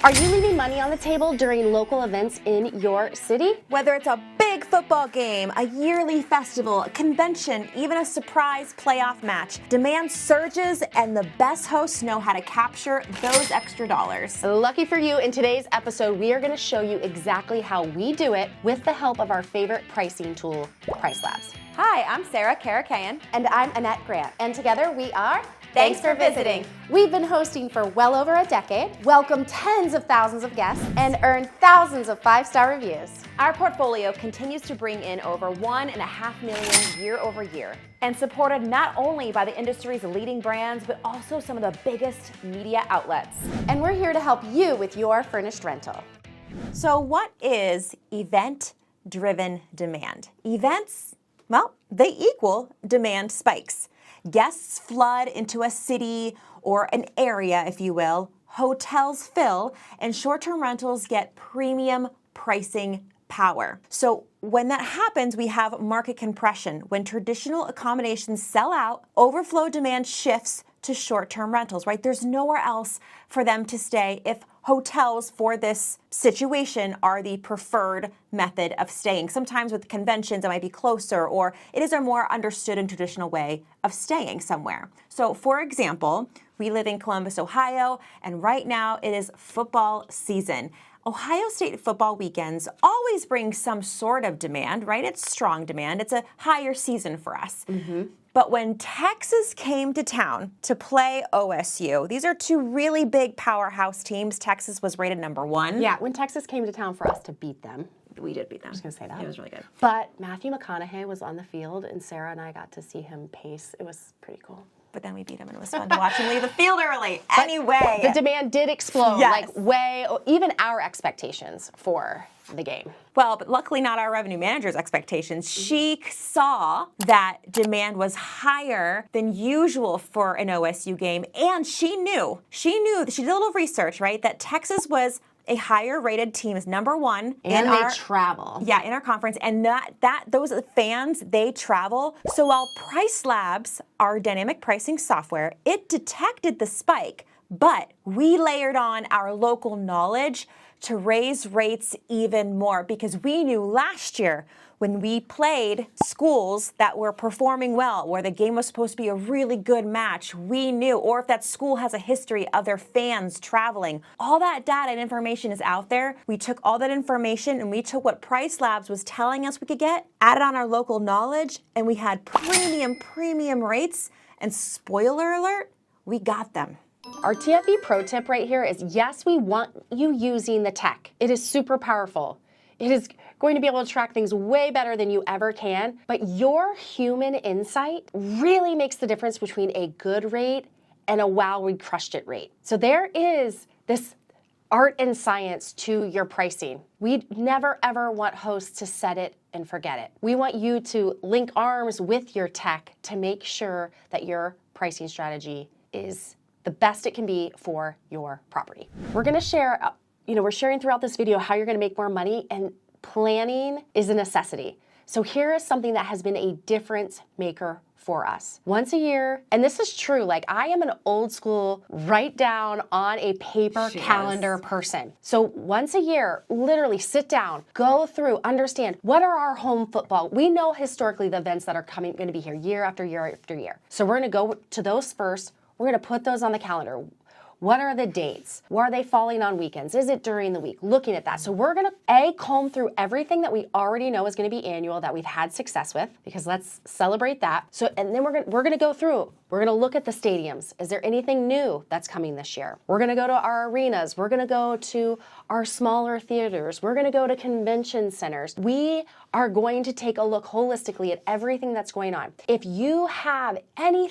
Are you leaving money on the table during local events in your city? Whether it's a big football game, a yearly festival, a convention, even a surprise playoff match, demand surges and the best hosts know how to capture those extra dollars. Lucky for you, in today's episode, we are going to show you exactly how we do it with the help of our favorite pricing tool, PriceLabs. Hi, I'm Sarah Karakayan. And I'm Annette Grant. And together we are Thanks for visiting. We've been hosting for well over a decade, welcomed tens of thousands of guests, and earned thousands of 5-star reviews. Our portfolio continues to bring in over $1.5 million year over year, and supported not only by the industry's leading brands, but also some of the biggest media outlets. And we're here to help you with your furnished rental. So what is event-driven demand? Events, well, they equal demand spikes. Guests flood into a city or an area, if you will. Hotels fill, and short-term rentals get premium pricing power. So when that happens, we have market compression. When traditional accommodations sell out, overflow demand shifts to short-term rentals, right? There's nowhere else for them to stay if hotels for this situation are the preferred method of staying. Sometimes with conventions, it might be closer, or it is a more understood and traditional way of staying somewhere. So for example, we live in Columbus, Ohio, and right now it is football season. Ohio State football weekends always bring some sort of demand, right? It's strong demand. It's a higher season for us. But when Texas came to town to play OSU, these are two really big powerhouse teams. Texas was rated #1. Yeah, when Texas came to town for us to beat them. We did beat them. I was going to say that. It was really good. But Matthew McConaughey was on the field, and Sarah and I got to see him pace. It was pretty cool. But then we beat him, and it was fun to watch him leave the field early. Anyway. The demand did explode, Yes. even our expectations for the game. Well, but luckily not our revenue manager's expectations. She saw that demand was higher than usual for an OSU game, and she knew, she did a little research, right, that Texas was a higher rated team as #1. And they travel. Yeah, in our conference. And those fans, they travel. So while PriceLabs, our dynamic pricing software, it detected the spike, but we layered on our local knowledge to raise rates even more, because we knew last year when we played schools that were performing well, where the game was supposed to be a really good match, we knew, or if that school has a history of their fans traveling, all that data and information is out there. We took all that information and we took what PriceLabs was telling us we could get, added on our local knowledge, and we had premium rates, and spoiler alert, we got them. Our TFE pro tip right here is, yes, we want you using the tech. It is super powerful. It is going to be able to track things way better than you ever can, but your human insight really makes the difference between a good rate and a wow, we crushed it rate. So there is this art and science to your pricing. We never ever want hosts to set it and forget it. We want you to link arms with your tech to make sure that your pricing strategy is the best it can be for your property. We're gonna share, we're sharing throughout this video how you're gonna make more money, and planning is a necessity. So here is something that has been a difference maker for us. Once a year, and this is true, like I am an old school, write down on a paper calendar person. So once a year, literally sit down, go through, understand what are our home football. We know historically the events that are going to be here year after year after year. So we're gonna go to those first. We're going to put those on the calendar. What are the dates? Where are they falling on weekends? Is it during the week? Looking at that. So we're going to comb through everything that we already know is going to be annual that we've had success with, because let's celebrate that. So, and then we're going to go through. We're going to look at the stadiums. Is there anything new that's coming this year? We're going to go to our arenas. We're going to go to our smaller theaters. We're going to go to convention centers. We are going to take a look holistically at everything that's going on. If you have any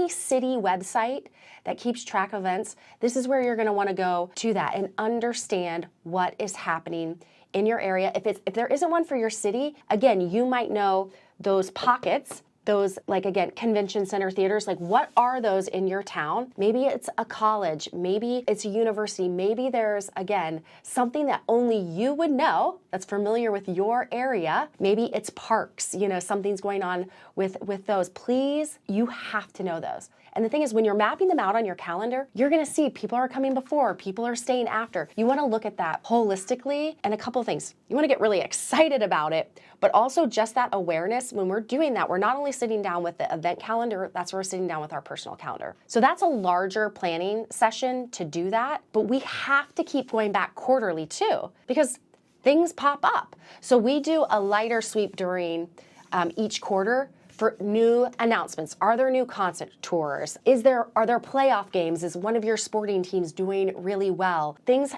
city website that keeps track of events, this is where you're going to want to go to that and understand what is happening in your area. If there isn't one for your city, again, you might know those pockets, those, like, again, convention center theaters, like what are those in your town? Maybe it's a college, maybe it's a university, maybe there's, again, something that only you would know that's familiar with your area. Maybe it's parks, something's going on with those. Please, you have to know those. And the thing is, when you're mapping them out on your calendar, you're gonna see people are coming before, people are staying after. You wanna look at that holistically, and a couple of things. You wanna get really excited about it, but also just that awareness. When we're doing that, we're not only sitting down with the event calendar, that's where we're sitting down with our personal calendar. So that's a larger planning session to do that, but we have to keep going back quarterly too, because things pop up. So we do a lighter sweep during each quarter for new announcements. Are there new concert tours? Are there playoff games? Is one of your sporting teams doing really well? Things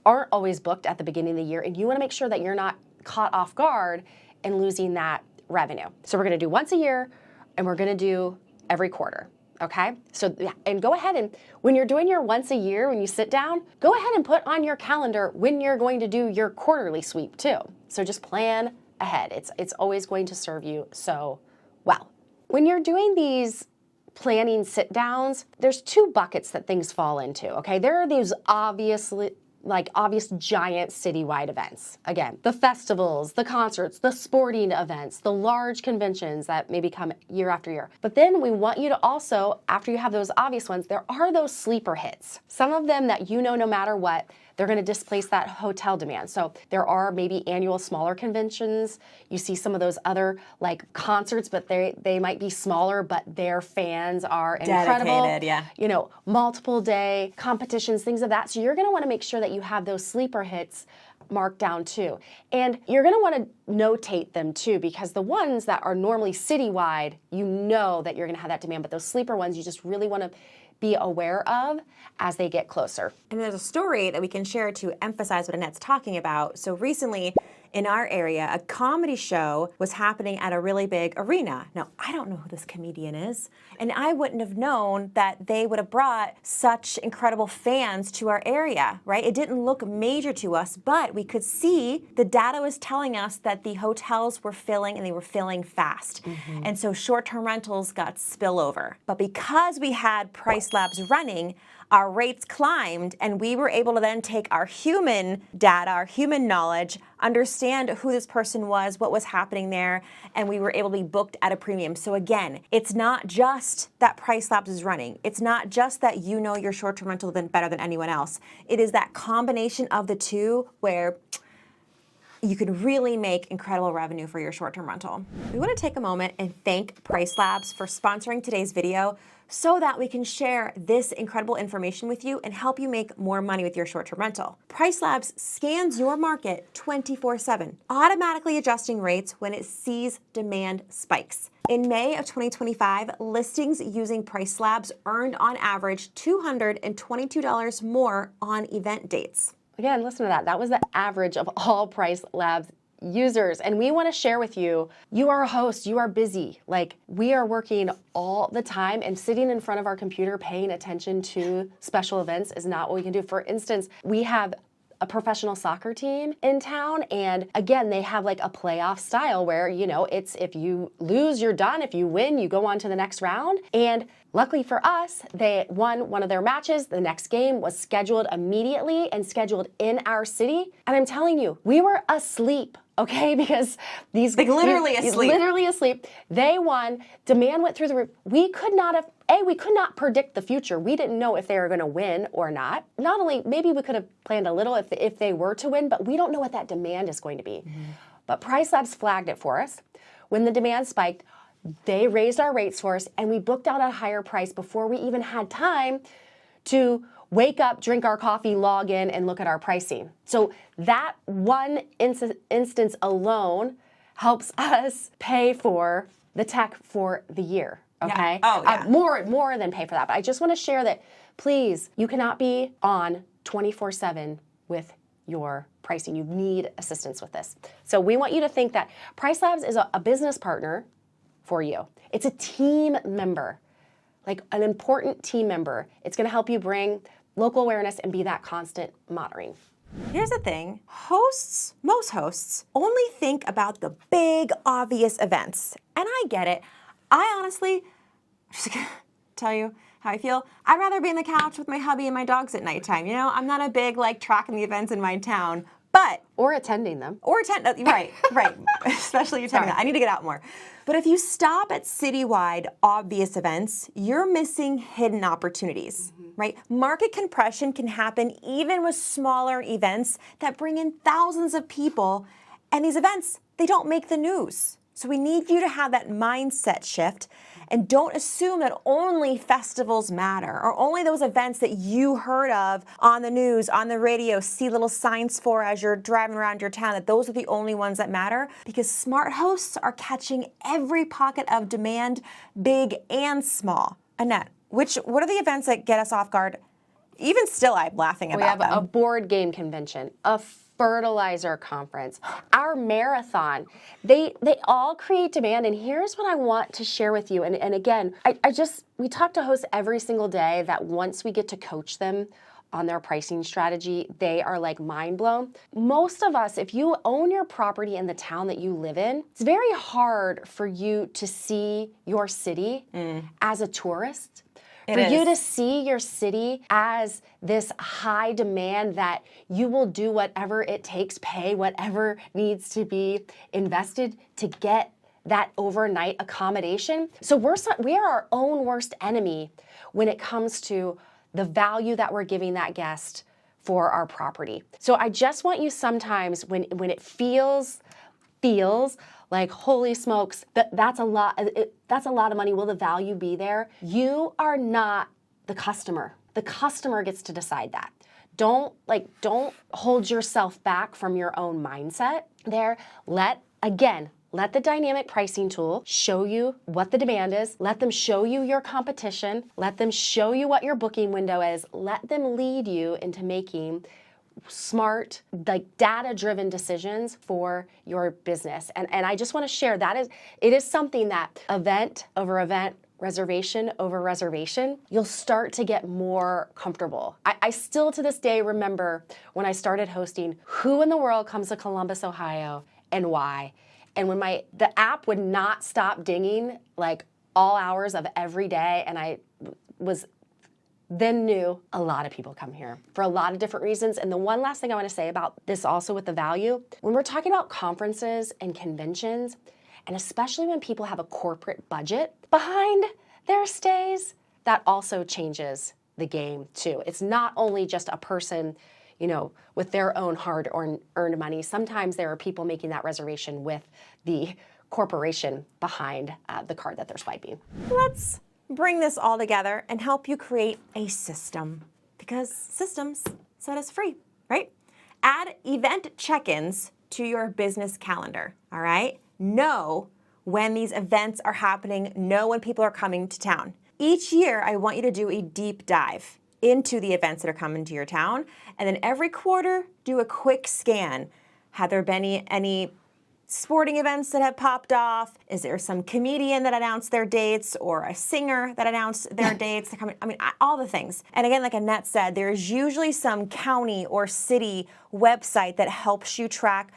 aren't always booked at the beginning of the year, and you want to make sure that you're not caught off guard and losing that revenue. So we're going to do once a year, and we're going to do every quarter. Okay? So, and go ahead and when you're doing your once a year, when you sit down, go ahead and put on your calendar when you're going to do your quarterly sweep too. So just plan ahead. It's always going to serve you so well. When you're doing these planning sit downs, there's two buckets that things fall into, okay? There are these obvious giant citywide events. Again, the festivals, the concerts, the sporting events, the large conventions that maybe come year after year. But then we want you to also, after you have those obvious ones, there are those sleeper hits. Some of them that no matter what, they're going to displace that hotel demand. So there are maybe annual smaller conventions. You see some of those other like concerts, but they might be smaller, but their fans are incredible. Dedicated, yeah. Multiple day competitions, things of that. So you're going to want to make sure that you have those sleeper hits marked down too. And you're going to want to notate them too, because the ones that are normally citywide, you know that you're going to have that demand, but those sleeper ones, you just really want to be aware of as they get closer. And there's a story that we can share to emphasize what Annette's talking about. So recently in our area, a comedy show was happening at a really big arena. Now, I don't know who this comedian is, and I wouldn't have known that they would have brought such incredible fans to our area, right? It didn't look major to us, but we could see the data was telling us that the hotels were filling, and they were filling fast. Mm-hmm. And so short-term rentals got spillover. But because we had PriceLabs running, our rates climbed, and we were able to then take our human data, our human knowledge, understand who this person was, what was happening there, and we were able to be booked at a premium. So again, it's not just that PriceLabs is running. It's not just that you know your short-term rental better than anyone else. It is that combination of the two where you can really make incredible revenue for your short-term rental. We want to take a moment and thank PriceLabs for sponsoring today's video so that we can share this incredible information with you and help you make more money with your short-term rental. PriceLabs scans your market 24/7, automatically adjusting rates when it sees demand spikes. In May of 2025, listings using PriceLabs earned on average $222 more on event dates. Again, listen to that. That was the average of all PriceLabs users. And we want to share with you, you are a host, you are busy. Like, we are working all the time, and sitting in front of our computer paying attention to special events is not what we can do. For instance, we have a professional soccer team in town, and again, they have like a playoff style where, it's if you lose, you're done. If you win, you go on to the next round. And luckily for us, they won one of their matches. The next game was scheduled immediately and scheduled in our city. And I'm telling you, we were asleep. Okay, because literally asleep. They won. Demand went through the roof. We could not predict the future. We didn't know if they were going to win or not. Not only, maybe we could have planned a little if they were to win, but we don't know what that demand is going to be. Mm-hmm. But PriceLabs flagged it for us. When the demand spiked, they raised our rates for us, and we booked out at a higher price before we even had time to wake up, drink our coffee, log in, and look at our pricing. So that one instance alone helps us pay for the tech for the year, okay? Yeah. Oh, yeah. More than pay for that. But I just want to share that, please, you cannot be on 24/7 with your pricing. You need assistance with this. So we want you to think that PriceLabs is a business partner for you. It's a team member, like an important team member. It's going to help you bring local awareness and be that constant monitoring. Here's the thing, most hosts only think about the big, obvious events. And I get it. I honestly, just gonna tell you how I feel. I'd rather be on the couch with my hubby and my dogs at nighttime. I'm not a big tracking the events in my town. But Or attending them. or attend, right, especially attending that. I need to get out more. But if you stop at citywide obvious events, you're missing hidden opportunities, right? Market compression can happen even with smaller events that bring in thousands of people, and these events, they don't make the news. So we need you to have that mindset shift, and don't assume that only festivals matter or only those events that you heard of on the news, on the radio, see little signs for as you're driving around your town, that those are the only ones that matter, because smart hosts are catching every pocket of demand, big and small. Annette, what are the events that get us off guard? Even still, I'm laughing about them. We have a board game convention, a fertilizer conference, our marathon. They all create demand, and here's what I want to share with you. And again, we talk to hosts every single day that once we get to coach them on their pricing strategy, they are like mind blown. Most of us, if you own your property in the town that you live in, it's very hard for you to see your city as a tourist. For you to see your city as this high demand that you will do whatever it takes, pay whatever needs to be invested to get that overnight accommodation. So we are our own worst enemy when it comes to the value that we're giving that guest for our property. So I just want you sometimes when it feels like, holy smokes, that's a lot of money. Will the value be there? You are not the customer. The customer gets to decide that. Don't hold yourself back from your own mindset there. Let the dynamic pricing tool show you what the demand is. Let them show you your competition. Let them show you what your booking window is. Let them lead you into making smart, data-driven decisions for your business. And I just want to share it is something that event over event, reservation over reservation, you'll start to get more comfortable. I still to this day remember when I started hosting, who in the world comes to Columbus, Ohio, and why? And when the app would not stop dinging all hours of every day, and I then knew a lot of people come here for a lot of different reasons. And the one last thing I want to say about this also with the value, when we're talking about conferences and conventions, and especially when people have a corporate budget behind their stays, that also changes the game too. It's not only just a person, with their own hard-earned money. Sometimes there are people making that reservation with the corporation behind the card that they're swiping. Let's bring this all together and help you create a system, because systems set us free, right? Add event check-ins to your business calendar, all right? Know when these events are happening, know when people are coming to town. Each year, I want you to do a deep dive into the events that are coming to your town, and then every quarter, do a quick scan. Have there been any sporting events that have popped off? Is there some comedian that announced their dates or a singer that announced their dates? They're coming, all the things. And again, like Annette said, there's usually some county or city website that helps you track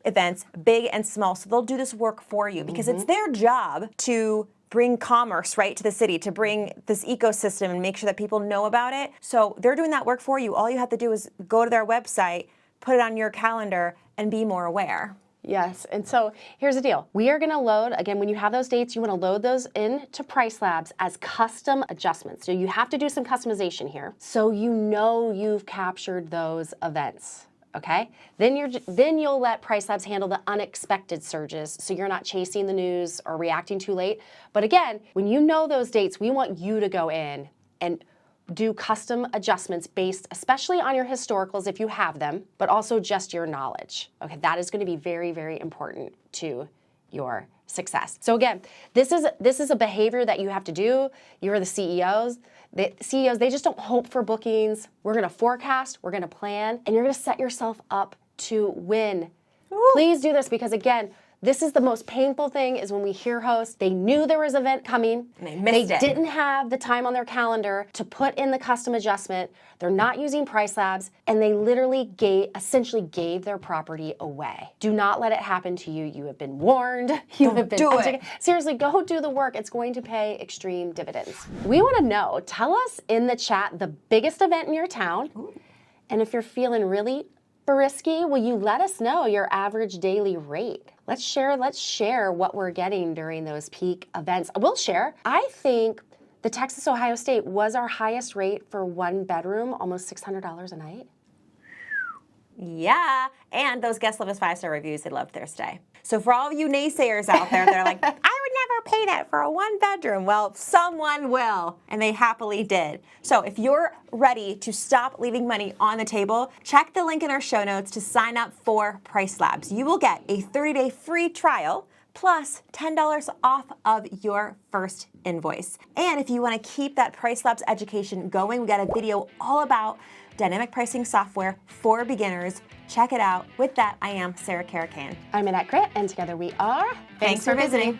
events, big and small. So they'll do this work for you because it's their job to bring commerce right to the city, to bring this ecosystem and make sure that people know about it. So they're doing that work for you. All you have to do is go to their website, put it on your calendar, and be more aware. Yes, and so here's the deal. We are gonna load, again, when you have those dates, you wanna load those into PriceLabs as custom adjustments. So you have to do some customization here. So you've captured those events, okay? Then you'll let PriceLabs handle the unexpected surges, so you're not chasing the news or reacting too late. But again, when you know those dates, we want you to go in and do custom adjustments based especially on your historicals if you have them, but also just your knowledge. Okay, that is going to be very, very important to your success. So again, this is a behavior that you have to do. You're the CEOs. The CEOs, they just don't hope for bookings. We're going to forecast, we're going to plan, and you're going to set yourself up to win. Ooh. Please do this because again, this is the most painful thing is when we hear hosts, they knew there was an event coming. And they missed it. They didn't have the time on their calendar to put in the custom adjustment. They're not using PriceLabs, and they literally essentially gave their property away. Do not let it happen to you. You have been warned. You have been do it. Seriously, go do the work. It's going to pay extreme dividends. We want to know, tell us in the chat the biggest event in your town. Ooh. And if you're feeling really Bariski, will you let us know your average daily rate? Let's share what we're getting during those peak events. We'll share. I think the Texas Ohio State was our highest rate for one bedroom, almost $600 a night. Yeah, and those guests love us 5-star reviews. They loved their stay. So for all of you naysayers out there, they're like, I would never pay that for a one bedroom. Well, someone will, and they happily did. So if you're ready to stop leaving money on the table, check the link in our show notes to sign up for PriceLabs. You will get a 30-day free trial plus $10 off of your first invoice. And if you want to keep that PriceLabs education going, we got a video all about dynamic pricing software for beginners. Check it out. With that, I am Sarah Caracan. I'm Annette Grit, and together we are. Thanks for visiting.